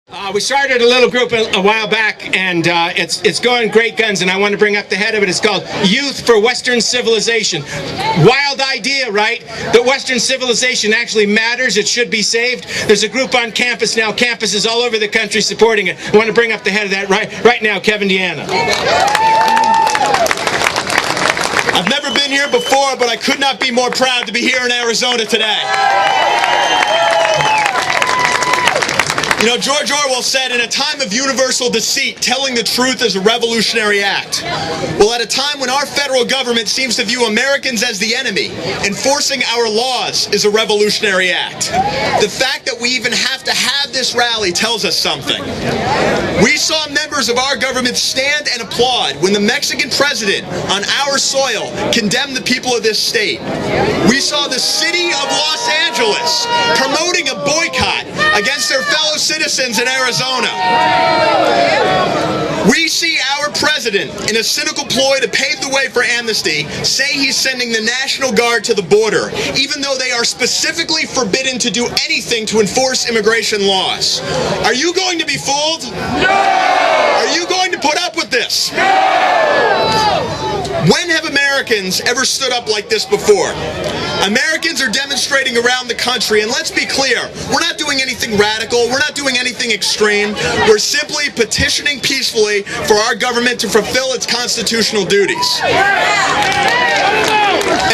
We started a little group a while back, and it's going great guns, and I want to bring up the head of it. It's called Youth for Western Civilization. Wild idea, right? That Western civilization actually matters. It should be saved. There's a group on campus now, campuses all over the country supporting it. I want to bring up the head of that right now, Kevin DeAnna. I've never been here before, but I could not be more proud to be here in Arizona today. You know, George Orwell said, in a time of universal deceit, telling the truth is a revolutionary act. Well, at a time when our federal government seems to view Americans as the enemy, enforcing our laws is a revolutionary act. The fact that we even have to have this rally tells us something. We saw members of our government stand and applaud when the Mexican president on our soil condemned the people of this state. We saw the city of Los Angeles promoting a boycott against their fellow citizens in Arizona. We see our president, in a cynical ploy to pave the way for amnesty, say he's sending the National Guard to the border, even though they are specifically forbidden to do anything to enforce immigration laws. Are you going to be fooled? No! Are you going to put up with this? No! When have Americans ever stood up like this before? Americans are demonstrating around the country, and let's be clear, we're not doing anything radical, we're not doing anything extreme, we're simply petitioning peacefully for our government to fulfill its constitutional duties.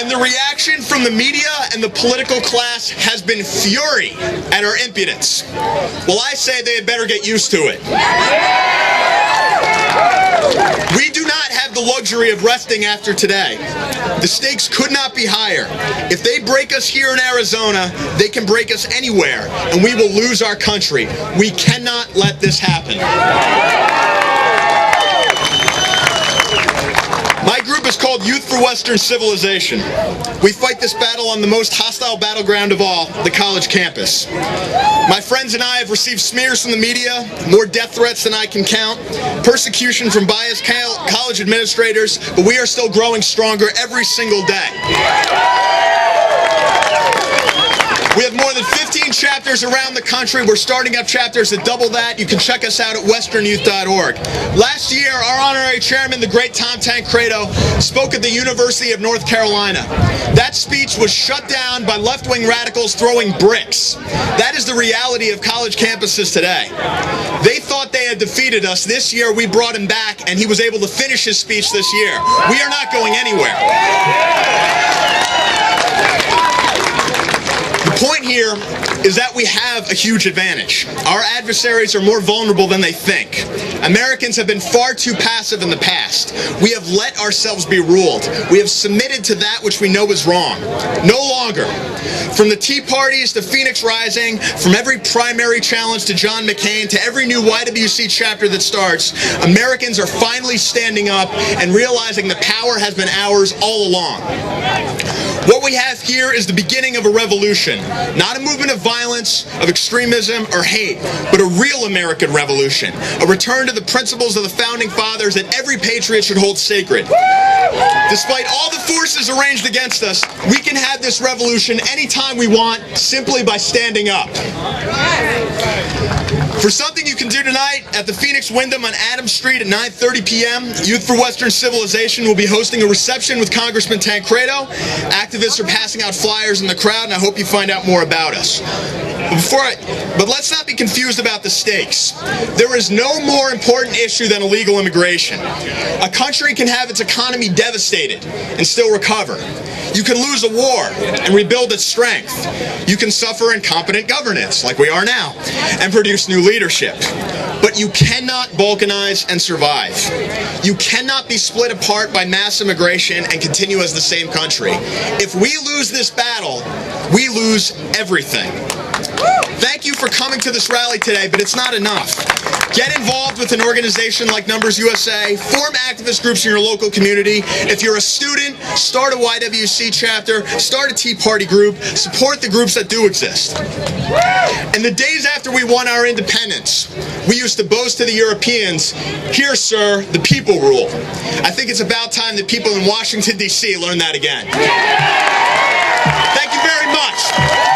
And the reaction from the media and the political class has been fury at our impudence. Well, I say they had better get used to it. We do not have the luxury of resting after today. The stakes could not be higher. If they break us here in Arizona, they can break us anywhere, and we will lose our country. We cannot let this happen. My group is called Youth for Western Civilization. We fight this battle on the most hostile battleground of all, the college campus. My friends and I have received smears from the media, more death threats than I can count, persecution from biased college administrators, but we are still growing stronger every single day. We have more than 15 chapters around the country. We're starting up chapters that double that. You can check us out at westernyouth.org. Last year, our honorary chairman, the great Tom Tancredo, spoke at the University of North Carolina. That speech was shut down by left-wing radicals throwing bricks. That is the reality of college campuses today. They thought they had defeated us. This year, we brought him back, and he was able to finish his speech this year. We are not going anywhere. The point here is that we have a huge advantage. Our adversaries are more vulnerable than they think. Americans have been far too passive in the past. We have let ourselves be ruled. We have submitted to that which we know is wrong. No longer. From the Tea Parties to Phoenix Rising, from every primary challenge to John McCain to every new YWC chapter that starts, Americans are finally standing up and realizing the power has been ours all along. What we have here is the beginning of a revolution. Not a movement of violence, of extremism, or hate, but a real American revolution. A return to the principles of the Founding Fathers that every patriot should hold sacred. Despite all the forces arranged against us, we can have this revolution anytime we want, simply by standing up. For something you can do tonight, at the Phoenix Wyndham on Adams Street at 9:30 p.m., Youth for Western Civilization will be hosting a reception with Congressman Tancredo. Activists are passing out flyers in the crowd, and I hope you find out more about us. But let's not be confused about the stakes. There is no more important issue than illegal immigration. A country can have its economy devastated and still recover. You can lose a war and rebuild its strength. You can suffer incompetent governance, like we are now, and produce new leadership. But you cannot balkanize and survive. You cannot be split apart by mass immigration and continue as the same country. If we lose this battle, we lose everything. Thank you for coming to this rally today, but it's not enough. Get involved with an organization like Numbers USA. Form activist groups in your local community. If you're a student, start a YWC chapter, start a Tea Party group, support the groups that do exist. In the days after we won our independence, we used to boast to the Europeans, "Here, sir, the people rule." I think it's about time that people in Washington, D.C. learn that again. Thank you very much.